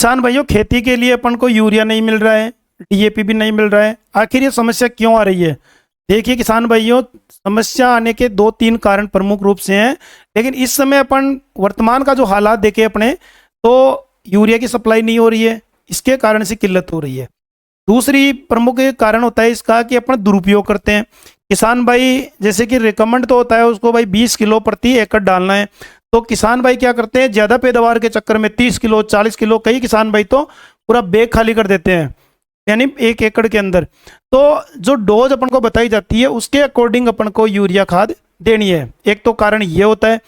किसान भाइयों, खेती के लिए अपन को यूरिया नहीं मिल रहा है, डीएपी भी नहीं मिल रहा है। आखिर ये समस्या क्यों आ रही है? देखिए किसान भाइयों, समस्या आने के दो तीन कारण प्रमुख रूप से हैं, लेकिन इस समय अपन वर्तमान का जो हालात देखें अपने, तो यूरिया की सप्लाई नहीं हो रही है, इसके कारण से किल्लत हो रही है। दूसरी प्रमुख कारण होता है इसका कि अपन दुरुपयोग करते हैं। किसान भाई जैसे कि रिकमेंड तो होता है उसको भाई 20 किलो प्रति एकड़ डालना है, तो किसान भाई क्या करते हैं, ज़्यादा पैदावार के चक्कर में 30 किलो 40 किलो, कई किसान भाई तो पूरा बैग खाली कर देते हैं, यानी 1 एकड़ के अंदर। तो जो डोज अपन को बताई जाती है उसके अकॉर्डिंग अपन को यूरिया खाद देनी है। एक तो कारण ये होता है,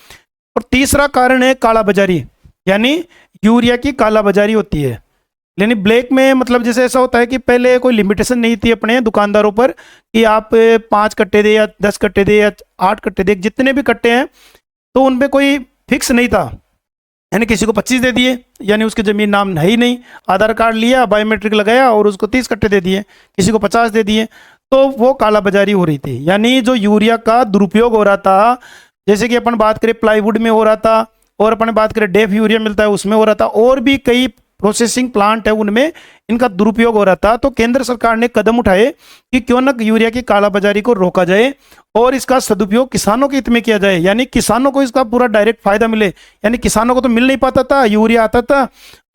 और तीसरा कारण है काला बाजारी, यानी यूरिया की काला बाजारी होती है। यानी ब्लैक में मतलब जैसे ऐसा होता है कि पहले कोई लिमिटेशन नहीं थी अपने दुकानदारों पर कि आप 5 कट्टे दे या 10 कट्टे दे या 8 कट्टे दे, जितने भी कट्टे हैं तो उनपे कोई फिक्स नहीं था। यानी किसी को 25 दे दिए, यानी उसकी ज़मीन नाम है ही नहीं, आधार कार्ड लिया, बायोमेट्रिक लगाया और उसको 30 कट्टे दे दिए, किसी को 50 दे दिए, तो वो काला बाजारी हो रही थी। यानी जो यूरिया का दुरुपयोग हो रहा था, जैसे कि अपन बात करें प्लाईवुड में हो रहा था, और अपन बात करें डेफ यूरिया मिलता है उसमें हो रहा था, और भी कई प्रोसेसिंग प्लांट है उनमें इनका दुरुपयोग हो रहा था। तो केंद्र सरकार ने कदम उठाए कि क्यों न यूरिया की कालाबाजारी को रोका जाए और इसका सदुपयोग किसानों के हित में किया जाए, यानी किसानों को इसका पूरा डायरेक्ट फायदा मिले। यानी किसानों को तो मिल नहीं पाता था, यूरिया आता था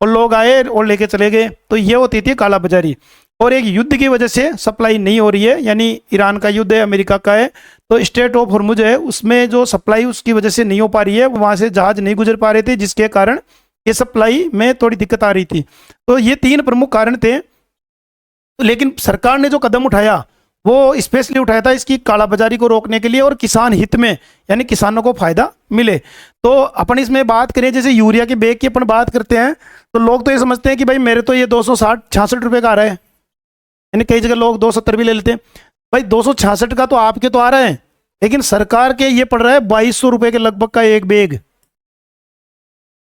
और लोग आए और लेके चले गए, तो ये होती थी कालाबाजारी। और एक युद्ध की वजह से सप्लाई नहीं हो रही है, यानी ईरान का युद्ध है, अमेरिका का है, तो स्ट्रेट ऑफ हॉर्मुज है, उसमें जो सप्लाई उसकी वजह से नहीं हो पा रही है, वहाँ से जहाज नहीं गुजर पा रहे थे, जिसके कारण ये सप्लाई में थोड़ी दिक्कत आ रही थी। तो ये 3 प्रमुख कारण थे। लेकिन सरकार ने जो कदम उठाया वो स्पेशली उठाया था इसकी कालाबाजारी को रोकने के लिए और किसान हित में, यानी किसानों को फायदा मिले। तो अपन इसमें बात करें, जैसे यूरिया के बैग की अपन बात करते हैं, तो लोग तो ये समझते हैं कि भाई मेरे तो ये 266 रुपये का आ रहा है, यानी कई जगह लोग 270 भी ले लेते हैं। भाई 266 का तो आपके तो आ रहा है, लेकिन सरकार के ये पड़ रहा है 2200 रुपये के लगभग का एक बैग।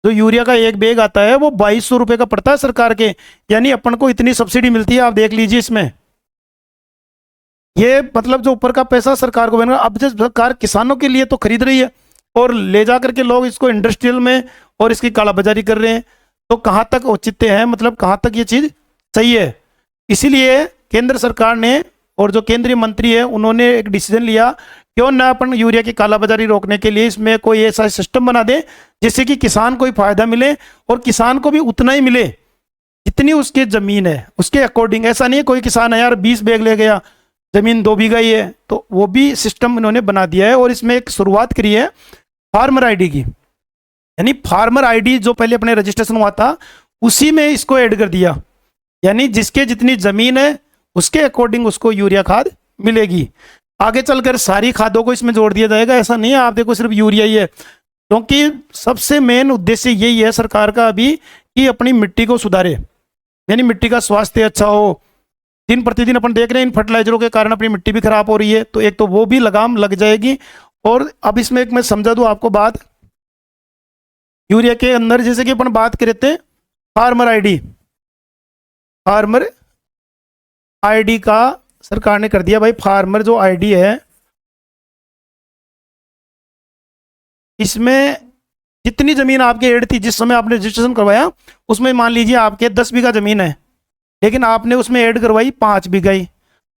जो यूरिया का एक बैग आता है वो 2200 रुपये का पड़ता है सरकार के, यानी अपन को इतनी सब्सिडी मिलती है, आप देख लीजिए इसमें। ये मतलब जो ऊपर का पैसा सरकार को बनेगा, अब जब सरकार किसानों के लिए तो खरीद रही है और ले जा करके लोग इसको इंडस्ट्रियल में और इसकी कालाबाजारी कर रहे हैं, तो कहाँ तक औचित्य है, मतलब कहाँ तक ये चीज़ सही है। इसीलिए केंद्र सरकार ने और जो केंद्रीय मंत्री है उन्होंने एक डिसीजन लिया, क्यों ना अपन यूरिया की कालाबाजारी रोकने के लिए इसमें कोई ऐसा सिस्टम बना दे जिससे कि किसान को फायदा मिले और किसान को भी उतना ही मिले जितनी उसकी ज़मीन है उसके अकॉर्डिंग। ऐसा नहीं है कोई किसान है यार 20 बैग ले गया, ज़मीन 2 बीघा ही है, तो वो भी सिस्टम इन्होंने बना दिया है। और इसमें एक शुरुआत करी है फार्मर आईडी की, यानी फार्मर आईडी जो पहले अपने रजिस्ट्रेशन हुआ था उसी में इसको ऐड कर दिया, यानी जिसके जितनी ज़मीन है उसके अकॉर्डिंग उसको यूरिया खाद मिलेगी। आगे चलकर सारी खादों को इसमें जोड़ दिया जाएगा, ऐसा नहीं है आप देखो सिर्फ यूरिया ही है, क्योंकि सबसे मेन उद्देश्य यही है सरकार का अभी कि अपनी मिट्टी को सुधारे, यानी मिट्टी का स्वास्थ्य अच्छा हो। दिन प्रतिदिन अपन देख रहे हैं इन फर्टिलाइजरों के कारण अपनी मिट्टी भी खराब हो रही है, तो एक तो वो भी लगाम लग जाएगी। और अब इसमें एक मैं समझा दूँ आपको बात, यूरिया के अंदर जैसे कि अपन बात करे थे फार्मर आईडी का सरकार ने कर दिया भाई, फार्मर जो आईडी है इसमें जितनी ज़मीन आपके ऐड थी जिस समय आपने रजिस्ट्रेशन करवाया, उसमें मान लीजिए आपके 10 बीघा ज़मीन है, लेकिन आपने उसमें ऐड करवाई 5 बीघा ही,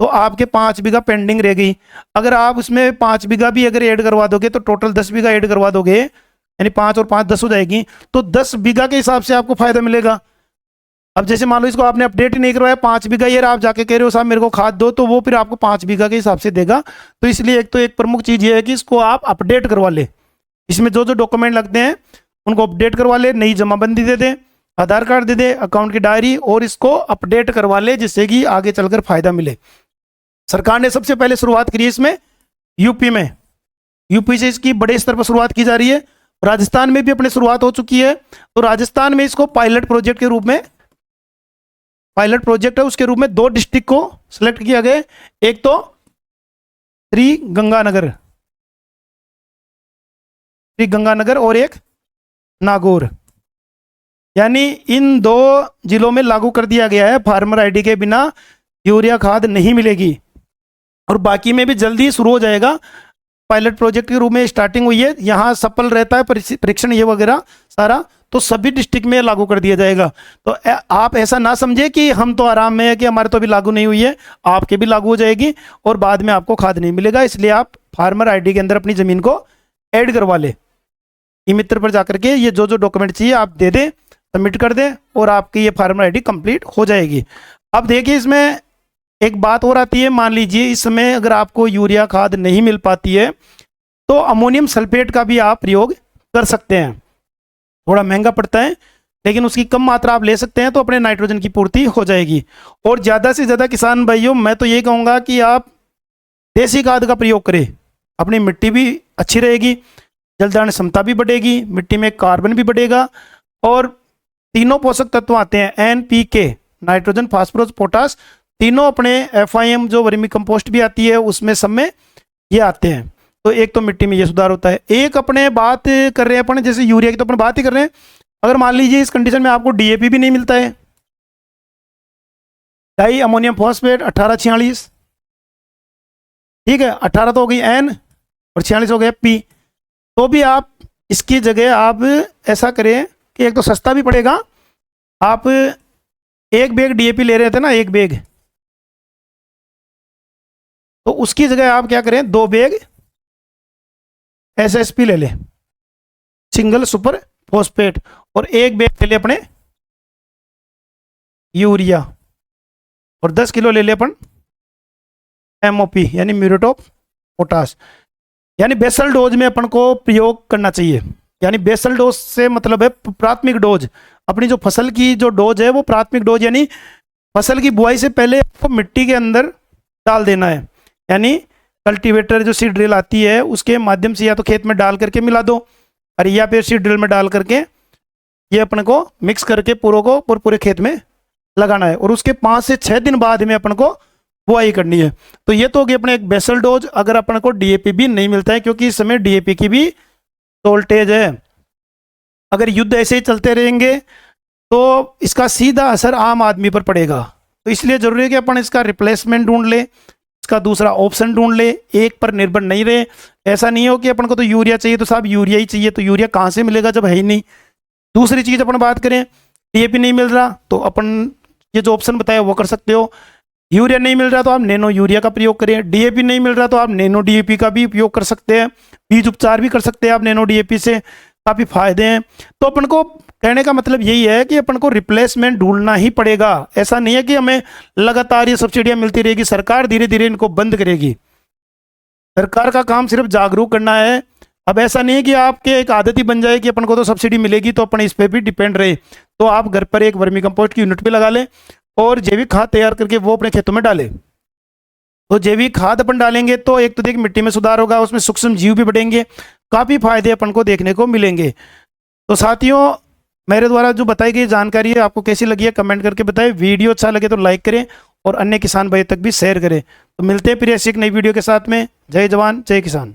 तो आपके 5 बीघा पेंडिंग रह गई। अगर आप उसमें 5 बीघा भी अगर ऐड करवा दोगे तो टोटल 10 बीघा ऐड करवा दोगे, यानी 5 और 5 10 हो जाएगी, तो 10 बीघा के हिसाब से आपको फायदा मिलेगा। अब जैसे मान लो इसको आपने अपडेट ही नहीं करवाया, 5 बीघा यार आप जाके कह रहे हो साहब मेरे को खाद दो, तो वो फिर आपको 5 बीघा के हिसाब से देगा। तो इसलिए एक तो एक प्रमुख चीज़ ये है कि इसको आप अपडेट करवा ले, इसमें जो जो डॉक्यूमेंट लगते हैं उनको अपडेट करवा ले, नई जमाबंदी दे दे, आधार कार्ड दे दे, अकाउंट की डायरी, और इसको अपडेट करवा ले जिससे कि आगे चलकर फायदा मिले। सरकार ने सबसे पहले शुरुआत करी है इसमें यूपी में, यूपी से इसकी बड़े स्तर पर शुरुआत की जा रही है। राजस्थान में भी अपनी शुरुआत हो चुकी है, तो राजस्थान में इसको पायलट प्रोजेक्ट के रूप में, पायलट प्रोजेक्ट है उसके रूप में 2 डिस्ट्रिक्ट को सिलेक्ट किया गया, एक तो श्री गंगानगर और एक नागौर, यानी इन 2 जिलों में लागू कर दिया गया है फार्मर आईडी के बिना यूरिया खाद नहीं मिलेगी। और बाकी में भी जल्दी शुरू हो जाएगा, पायलट प्रोजेक्ट के रूप में स्टार्टिंग हुई है, यहाँ सफल रहता है परीक्षण ये वगैरह सारा, तो सभी डिस्ट्रिक्ट में लागू कर दिया जाएगा। तो आप ऐसा ना समझे कि हम तो आराम में है कि हमारे तो अभी लागू नहीं हुई है, आपके भी लागू हो जाएगी और बाद में आपको खाद नहीं मिलेगा। इसलिए आप फार्मर आईडी के अंदर अपनी ज़मीन को ऐड करवा ले। ई मित्र पर जाकर के ये जो जो डॉक्यूमेंट चाहिए आप दे दें, सबमिट कर दें और आपकी ये फार्मर आईडी कंप्लीट हो जाएगी। अब देखिए इसमें एक बात और आती है, मान लीजिए इस समय अगर आपको यूरिया खाद नहीं मिल पाती है तो अमोनियम सल्फेट का भी आप प्रयोग कर सकते हैं। थोड़ा महंगा पड़ता है लेकिन उसकी कम मात्रा आप ले सकते हैं तो अपने नाइट्रोजन की पूर्ति हो जाएगी। और ज़्यादा से ज़्यादा किसान भाइयों मैं तो यही कहूँगा कि आप देसी खाद का प्रयोग करें, अपनी मिट्टी भी अच्छी रहेगी, जलधारण क्षमता भी बढ़ेगी, मिट्टी में कार्बन भी बढ़ेगा और तीनों पोषक तत्व आते हैं NPK, नाइट्रोजन, फास्फोरस, पोटास, तीनों अपने FIM जो वर्मी कंपोस्ट भी आती है उसमें सब में ये आते हैं। तो एक तो मिट्टी में ये सुधार होता है। एक अपने बात कर रहे हैं अपन जैसे यूरिया की तो अपन बात ही कर रहे हैं, अगर मान लीजिए इस कंडीशन में आपको DAP भी नहीं मिलता है, डाई अमोनियम फॉस्फेट 1846, ठीक है, 18 तो हो गई N और 46 हो गया P, तो भी आप इसकी जगह आप ऐसा करें कि एक तो सस्ता भी पड़ेगा, आप एक बैग DAP ले रहे थे ना, एक बैग, तो उसकी जगह आप क्या करें 2 बैग SSP ले लें, सिंगल सुपर फॉस्फेट, और एक बैग ले ले अपने यूरिया और 10 किलो ले ले अपन MOP यानी म्यूरेट ऑफ पोटाश। यानी बेसल डोज में अपन को प्रयोग करना चाहिए। यानी बेसल डोज से मतलब है प्राथमिक डोज, अपनी जो फसल की जो डोज है वो प्राथमिक डोज यानी फसल की बुआई से पहले आपको मिट्टी के अंदर डाल देना है। यानी कल्टीवेटर जो सीड ड्रिल आती है उसके माध्यम से या तो खेत में डाल करके मिला दो और या फिर सीड ड्रिल में डाल करके ये अपन को मिक्स करके पूरे खेत में लगाना है और उसके 5 से 6 दिन बाद में अपन को बुआई करनी है। तो ये तो होगी अपने एक बेसल डोज। अगर अपन को DAP भी नहीं मिलता है क्योंकि इस समय DAP की भी शॉर्टेज है, अगर युद्ध ऐसे ही चलते रहेंगे तो इसका सीधा असर आम आदमी पर पड़ेगा। तो इसलिए जरूरी है कि अपन इसका रिप्लेसमेंट ढूंढ ले, इसका दूसरा ऑप्शन ढूंढ ले, एक पर निर्भर नहीं रहे। ऐसा नहीं हो कि अपन को तो यूरिया चाहिए तो साहब यूरिया ही चाहिए, तो यूरिया कहाँ से मिलेगा जब है ही नहीं। दूसरी चीज़ अपन बात करें, DAP नहीं मिल रहा तो अपन ये जो ऑप्शन बताया वो कर सकते हो। यूरिया नहीं मिल रहा तो आप नैनो यूरिया का प्रयोग करें, DAP नहीं मिल रहा तो आप नैनो DAP का भी उपयोग कर सकते हैं, बीज उपचार भी कर सकते हैं आप नैनो DAP से, काफ़ी फायदे हैं। तो अपन को कहने का मतलब यही है कि अपन को रिप्लेसमेंट ढूंढना ही पड़ेगा। ऐसा नहीं है कि हमें लगातार ये सब्सिडियां मिलती रहेगी, सरकार धीरे धीरे इनको बंद करेगी। सरकार का काम सिर्फ जागरूक करना है। अब ऐसा नहीं है कि आपके एक आदत ही बन जाए कि अपन को तो सब्सिडी मिलेगी तो अपन इस पर भी डिपेंड रहे। तो आप घर पर एक वर्मी कंपोस्ट की यूनिट भी लगा लें और जैविक खाद तैयार करके वो अपने खेतों में डालें। तो जैविक खाद अपन डालेंगे तो एक तो देखिए मिट्टी में सुधार होगा, उसमें सूक्ष्म जीव भी बढ़ेंगे, काफ़ी फायदे अपन को देखने को मिलेंगे। तो साथियों मेरे द्वारा जो बताई गई जानकारी है आपको कैसी लगी है कमेंट करके बताएं। वीडियो अच्छा लगे तो लाइक करें और अन्य किसान भाई तक भी शेयर करें। तो मिलते हैं फिर ऐसी एक नई वीडियो के साथ में। जय जवान जय किसान।